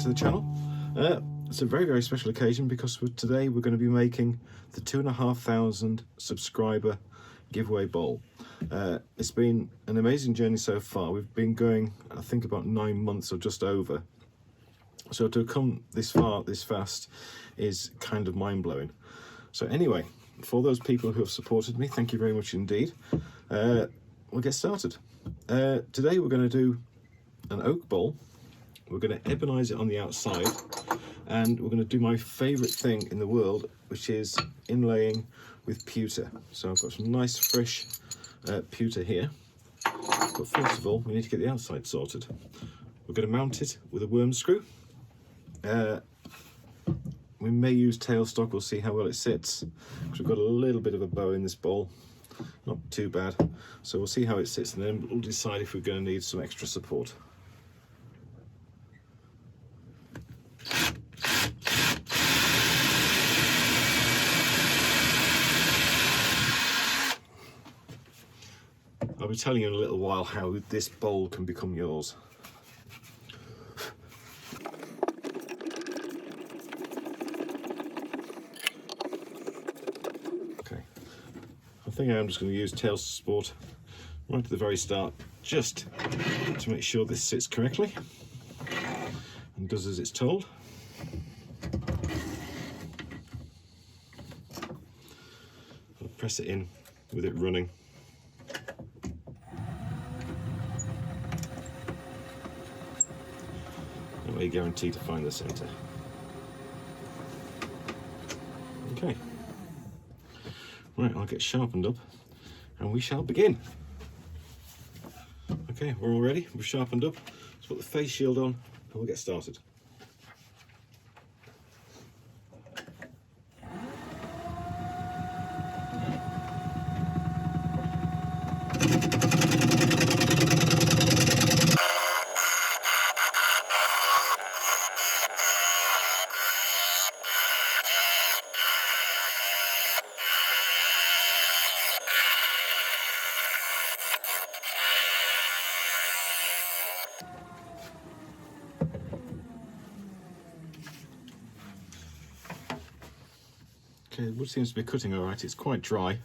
to the channel. It's a very special occasion because today we're going to be making the 2,500 subscriber giveaway bowl. It's been an amazing journey so far. We've been going, I think, about 9 months or just over. So to come this far, this fast, is kind of mind-blowing. So anyway, for those people who have supported me, thank you very much indeed. We'll get started. Today we're going to do an oak bowl. We're going to ebonize it on the outside, and we're going to do my favourite thing in the world, which is inlaying with pewter. So I've got some nice fresh pewter here, but first of all we need to get the outside sorted. We're going to mount it with a worm screw. We may use tailstock, we'll see how well it sits, because we've got a little bit of a bow in this bowl, not too bad. So we'll see how it sits and then we'll decide if we're going to need some extra support. I'll be telling you in a little while how this bowl can become yours. Okay, I think I'm just going to use tail support right at the very start, just to make sure this sits correctly and does as it's told. I'll press it in with it running. Guaranteed to find the center. Okay, right, I'll get sharpened up and we shall begin. Okay, we're all ready, we've sharpened up. Let's put the face shield on and we'll get started. Okay, wood seems to be cutting all right. It's quite dry,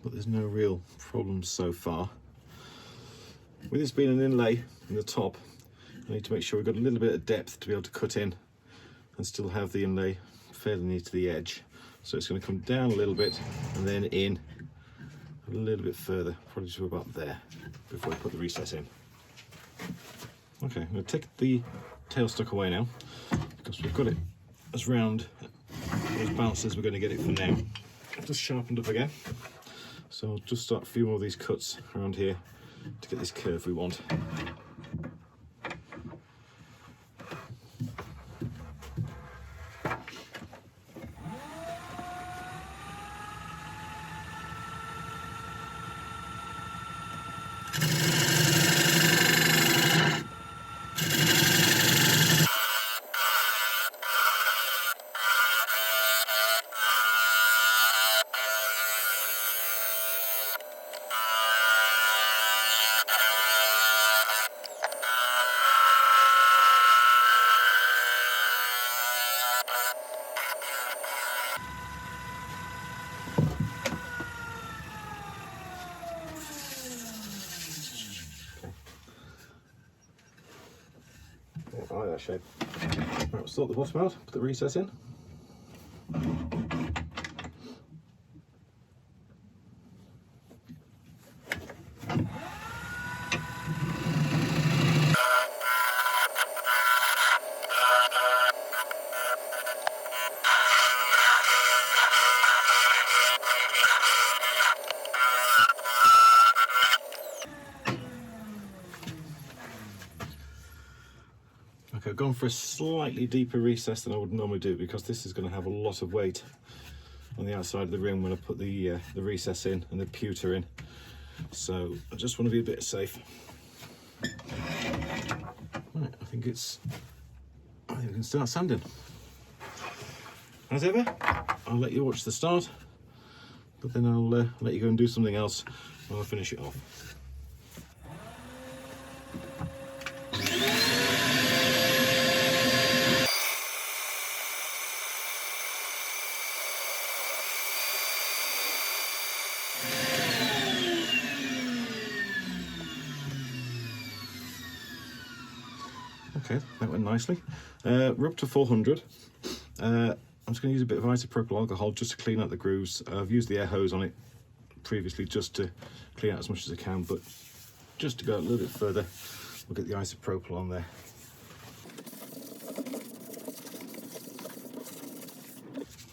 but there's no real problems so far. With this being an inlay in the top, I need to make sure we've got a little bit of depth to be able to cut in and still have the inlay fairly near to the edge. So it's going to come down a little bit and then in a little bit further, probably to about there, before we put the recess in. Okay, I'm going to take the tailstock away now, because we've got it as round as balanced as we're going to get it for now. Just sharpened up again, so I'll just start a few more of these cuts around here to get this curve we want. I like that shape. Right, we'll sort the bottom out, put the recess in. Okay, I've gone for a slightly deeper recess than I would normally do, because this is going to have a lot of weight on the outside of the rim when I put the recess in and the pewter in. So I just want to be a bit safe. Right, I think we can start sanding. As ever, I'll let you watch the start, but then I'll let you go and do something else while I finish it off. Okay, that went nicely. We're up to 400. I'm just going to use a bit of isopropyl alcohol just to clean out the grooves. I've used the air hose on it previously just to clean out as much as I can, but just to go a little bit further, we'll get the isopropyl on there.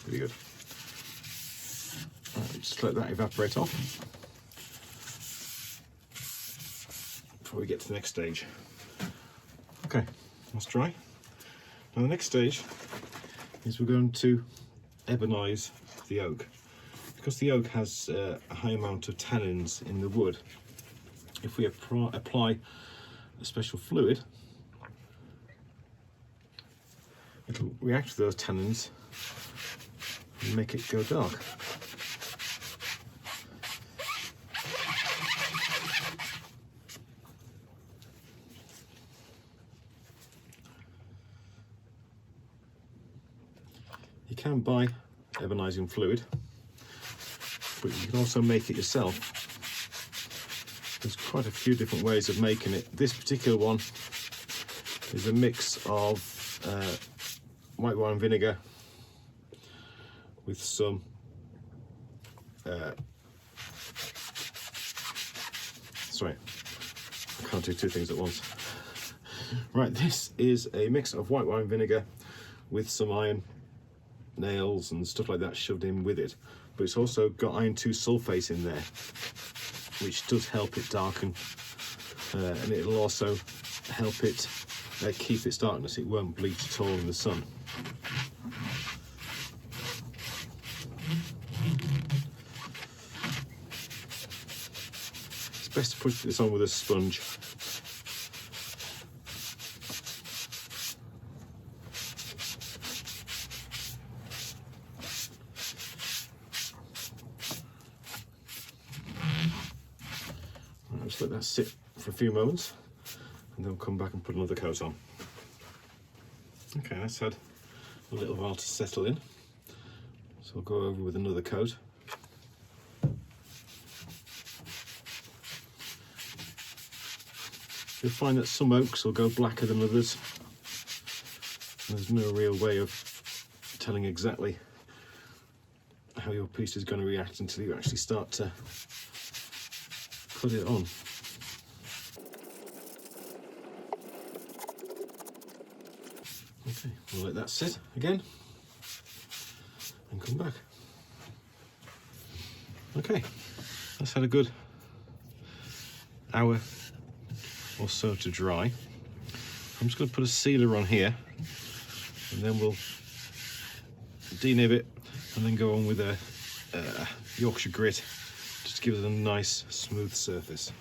Pretty good. Right, just let that evaporate off before we get to the next stage. Okay, that's dry. Now the next stage is we're going to ebonize the oak. Because the oak has a high amount of tannins in the wood, if we apply a special fluid, it'll react with those tannins and make it go dark. You can buy ebonizing fluid, but you can also make it yourself. There's quite a few different ways of making it. This particular one is a mix of white wine vinegar with some sorry, I can't do two things at once. Right, this is a mix of white wine vinegar with some iron nails and stuff like that shoved in with it, but it's also got iron 2 sulfate in there, which does help it darken, and it'll also help it keep its darkness. It won't bleach at all in the sun. It's best to push this on with a sponge. Just let that sit for a few moments and then we'll come back and put another coat on. Okay, that's had a little while to settle in, so I'll go over with another coat. You'll find that some oaks will go blacker than others. There's no real way of telling exactly how your piece is going to react until you actually start to put it on. Okay, we'll let that sit again and come back. Okay, that's had a good hour or so to dry. I'm just going to put a sealer on here and then we'll denib it and then go on with a Yorkshire grit just to give it a nice smooth surface.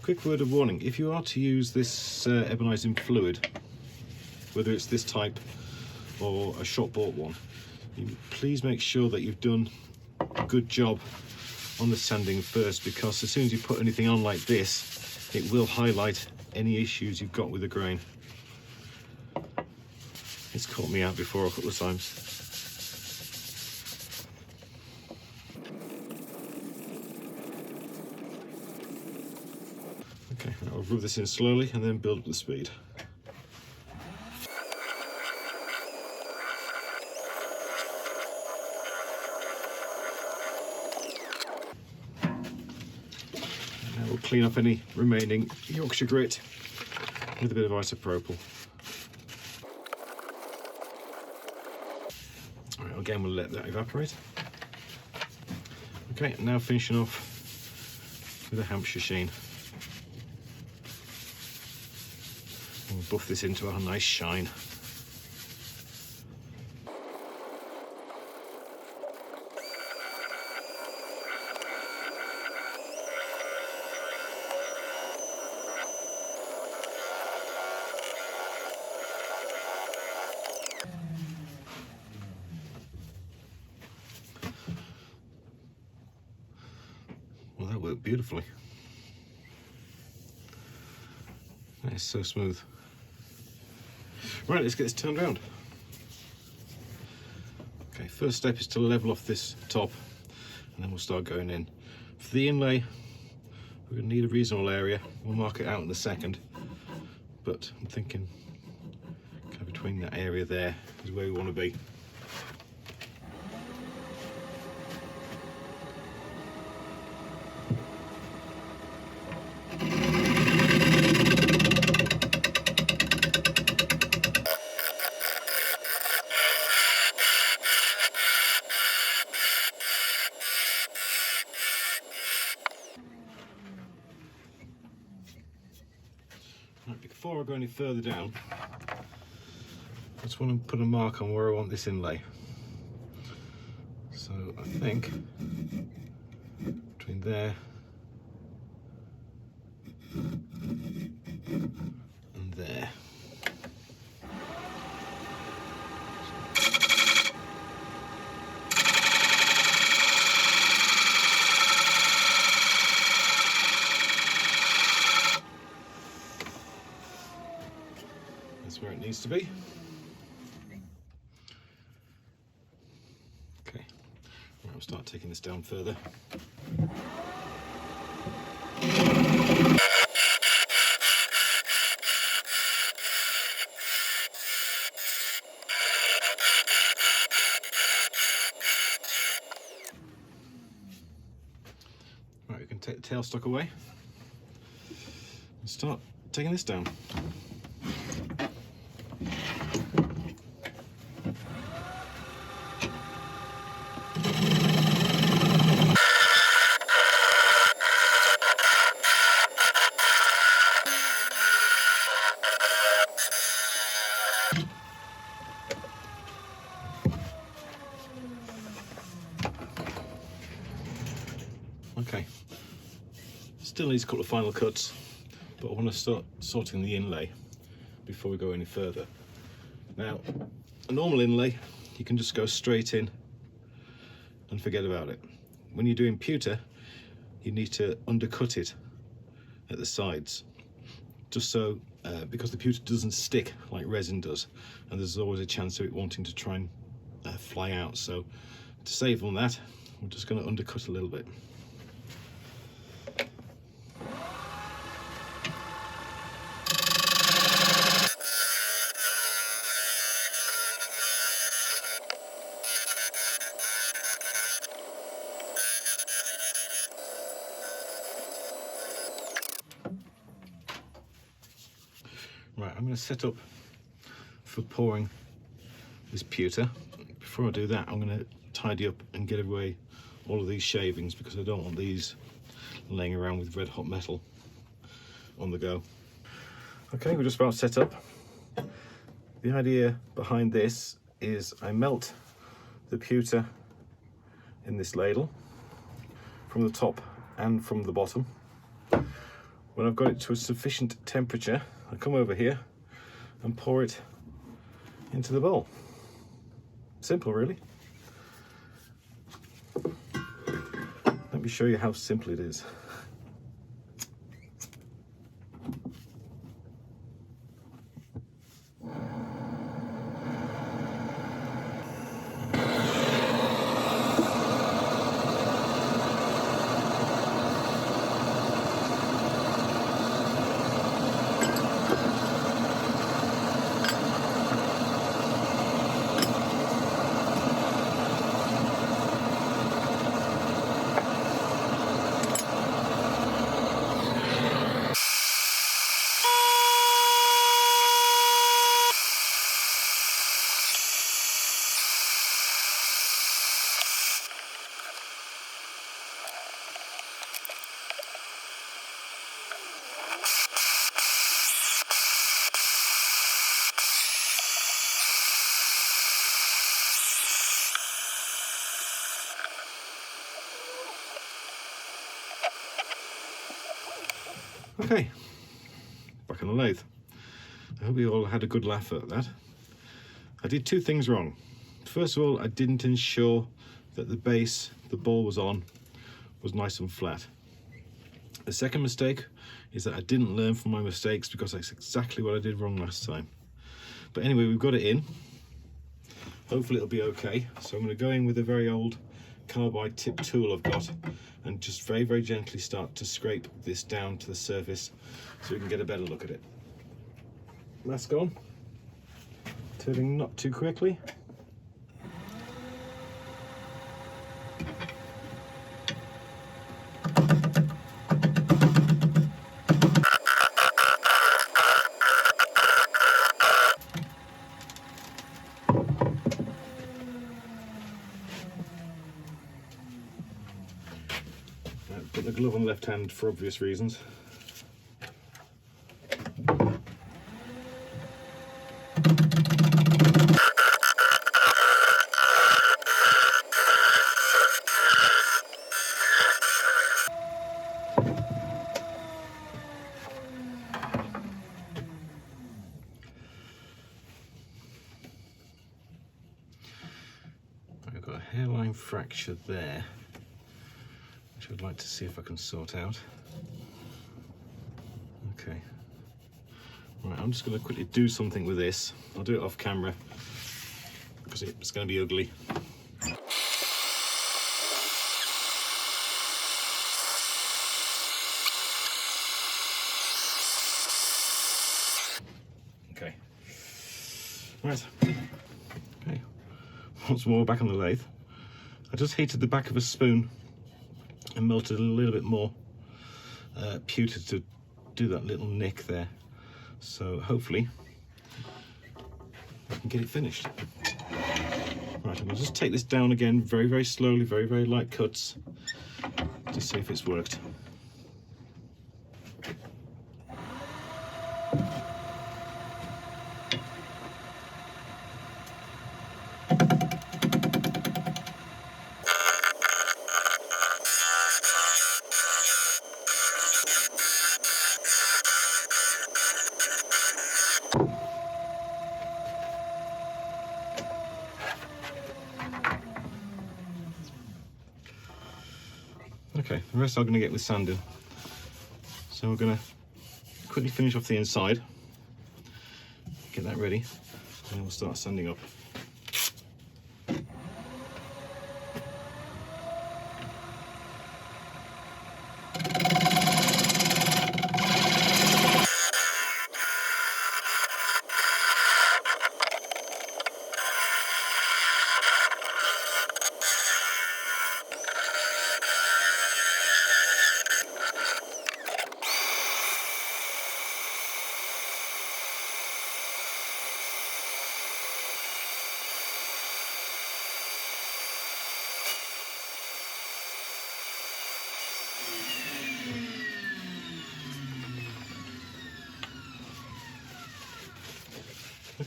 Quick word of warning, if you are to use this ebonizing fluid, whether it's this type or a shop bought one, please make sure that you've done a good job on the sanding first, because as soon as you put anything on like this, it will highlight any issues you've got with the grain. It's caught me out before a couple of times. Okay, I'll rub this in slowly and then build up the speed. Now we'll clean up any remaining Yorkshire grit with a bit of isopropyl. Alright, again we'll let that evaporate. Okay, now finishing off with a Hampshire sheen. We'll buff this into a nice shine. Well, that worked beautifully. That is so smooth. Right, let's get this turned around. Okay, first step is to level off this top, and then we'll start going in. For the inlay, we're going to need a reasonable area. We'll mark it out in a second, but I'm thinking kind of between that area there is where we want to be. Right, before I go any further down, I just want to put a mark on where I want this inlay. So I think between there and there. That's where it needs to be. Okay, right, we'll start taking this down further. Right, we can take the tailstock away and start taking this down. Okay, still needs a couple of final cuts, but I want to start sorting the inlay before we go any further. Now, a normal inlay, you can just go straight in and forget about it. When you're doing pewter, you need to undercut it at the sides, just so, because the pewter doesn't stick like resin does, and there's always a chance of it wanting to try and fly out. So to save on that, we're just going to undercut a little bit. Right, I'm going to set up for pouring this pewter. Before I do that, I'm going to tidy up and get away all of these shavings, because I don't want these laying around with red hot metal on the go. Okay, we're just about set up. The idea behind this is I melt the pewter in this ladle from the top and from the bottom. When I've got it to a sufficient temperature, I come over here and pour it into the bowl. Simple, really. Let me show you how simple it is. Okay, back on the lathe. I hope you all had a good laugh at that. I did two things wrong. First of all, I didn't ensure that the base the ball was on was nice and flat. The second mistake is that I didn't learn from my mistakes, because that's exactly what I did wrong last time. But anyway, we've got it in. Hopefully it'll be okay. So I'm going to go in with a very old carbide tip tool I've got and just very, very gently start to scrape this down to the surface so we can get a better look at it. Mask on. Turning not too quickly. Put the glove on the left hand for obvious reasons. I've got a hairline fracture there, which I'd like to see if I can sort out. Okay. Right, I'm just going to quickly do something with this. I'll do it off camera because it's going to be ugly. Okay. Right. Okay. Once more, back on the lathe. I just heated the back of a spoon and melted a little bit more pewter to do that little nick there. So hopefully I can get it finished. Right, I'm going to just take this down again very, very slowly, very, very light cuts to see if it's worked. Okay, the rest I'm going to get with sanding. So we're going to quickly finish off the inside, get that ready, and then we'll start sanding up.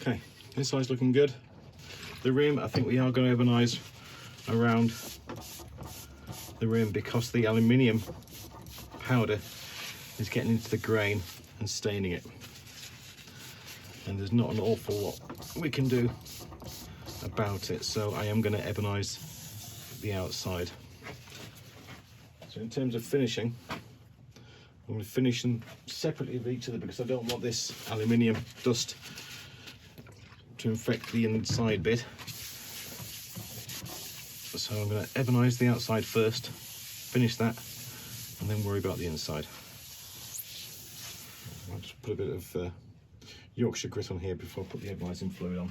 Okay, this side's looking good. The rim, I think we are going to ebonize around the rim because the aluminium powder is getting into the grain and staining it. And there's not an awful lot we can do about it, so I am going to ebonize the outside. So in terms of finishing, I'm going to finish them separately of each other because I don't want this aluminium dust to infect the inside bit. So I'm going to ebonize the outside first, finish that, and then worry about the inside. I'll just put a bit of Yorkshire grit on here before I put the ebonizing fluid on.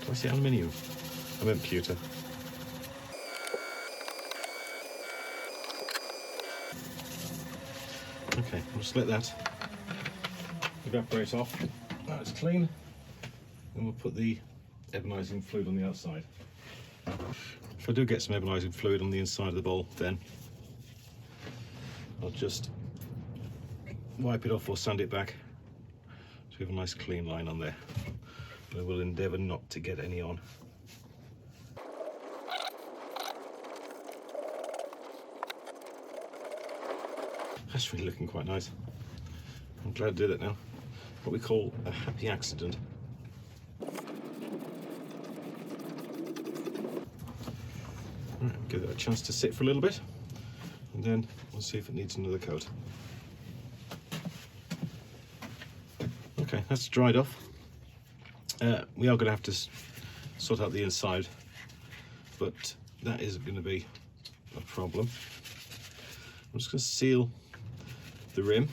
Did I say aluminium? I meant pewter. Okay, we'll just let that evaporate off. Now it's clean, and we'll put the ebonizing fluid on the outside. If I do get some ebonizing fluid on the inside of the bowl, then I'll just wipe it off or sand it back so we have a nice clean line on there. But I will endeavour not to get any on. That's really looking quite nice. I'm glad I did it now. What we call a happy accident. Right, give it a chance to sit for a little bit, and then we'll see if it needs another coat. Okay, that's dried off. We are going to have to sort out the inside, but that isn't going to be a problem. I'm just going to seal the rim.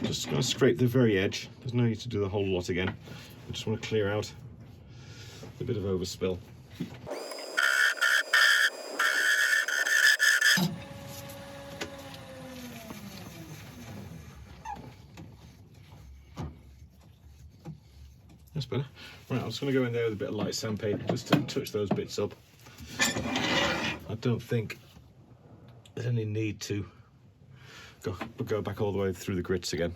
Just going to scrape the very edge. There's no need to do the whole lot again. I just want to clear out a bit of overspill. That's better. Right, I'm just going to go in there with a bit of light sandpaper just to touch those bits up. I don't think there's any need to go back all the way through the grits again.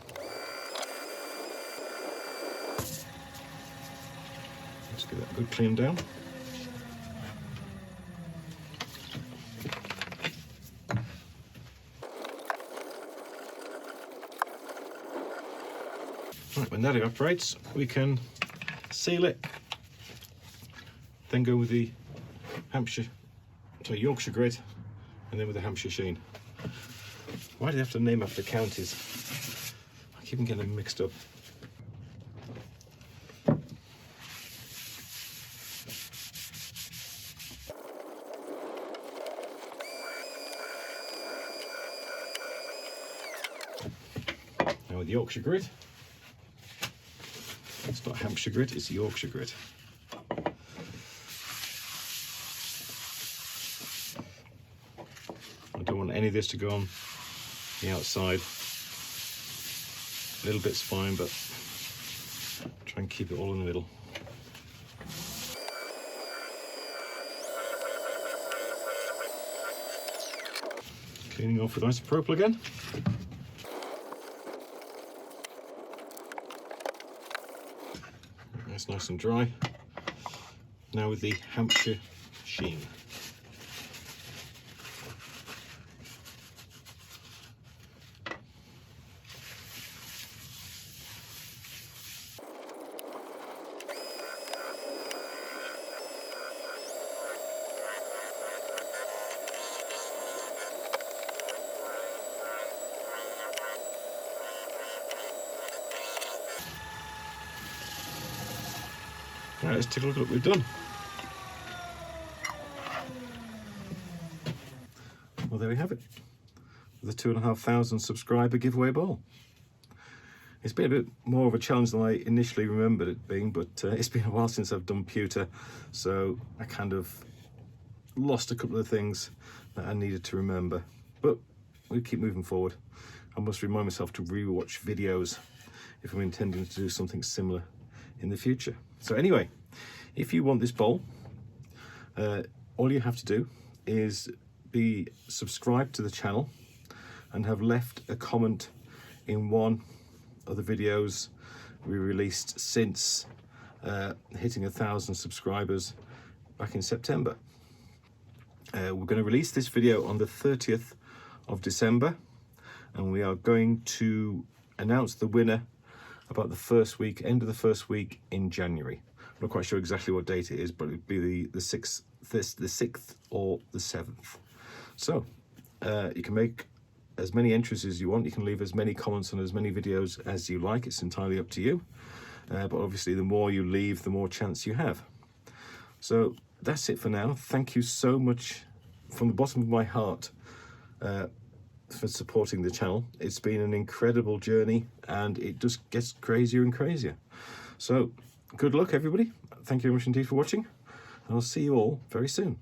Just give that a good clean down. Right, when that evaporates, we can seal it, then go with the Yorkshire grit, and then with the Hampshire sheen. Why do they have to name after counties? I keep getting them mixed up. Now with Yorkshire grit, it's not Hampshire grit, it's Yorkshire grit. I don't want any of this to go on the outside. A little bit's fine, but try and keep it all in the middle. Cleaning off with isopropyl again. That's nice and dry. Now with the Hampshire sheen. Right, let's take a look at what we've done. Well, there we have it. The 2,500 subscriber giveaway bowl. It's been a bit more of a challenge than I initially remembered it being, but it's been a while since I've done pewter, so I kind of lost a couple of things that I needed to remember. But we'll keep moving forward. I must remind myself to re-watch videos if I'm intending to do something similar in the future. So anyway, if you want this bowl, all you have to do is be subscribed to the channel and have left a comment in one of the videos we released since hitting 1,000 subscribers back in September. We're going to release this video on the 30th of December, and we are going to announce the winner about the first week, end of the first week in January. I'm not quite sure exactly what date it is, but it'd be the 6th or the 7th. So you can make as many entries as you want. You can leave as many comments on as many videos as you like. It's entirely up to you. But obviously the more you leave, the more chance you have. So that's it for now. Thank you so much from the bottom of my heart for supporting the channel. It's been an incredible journey, and it just gets crazier and crazier. So good luck, everybody. Thank you very much indeed for watching, and I'll see you all very soon.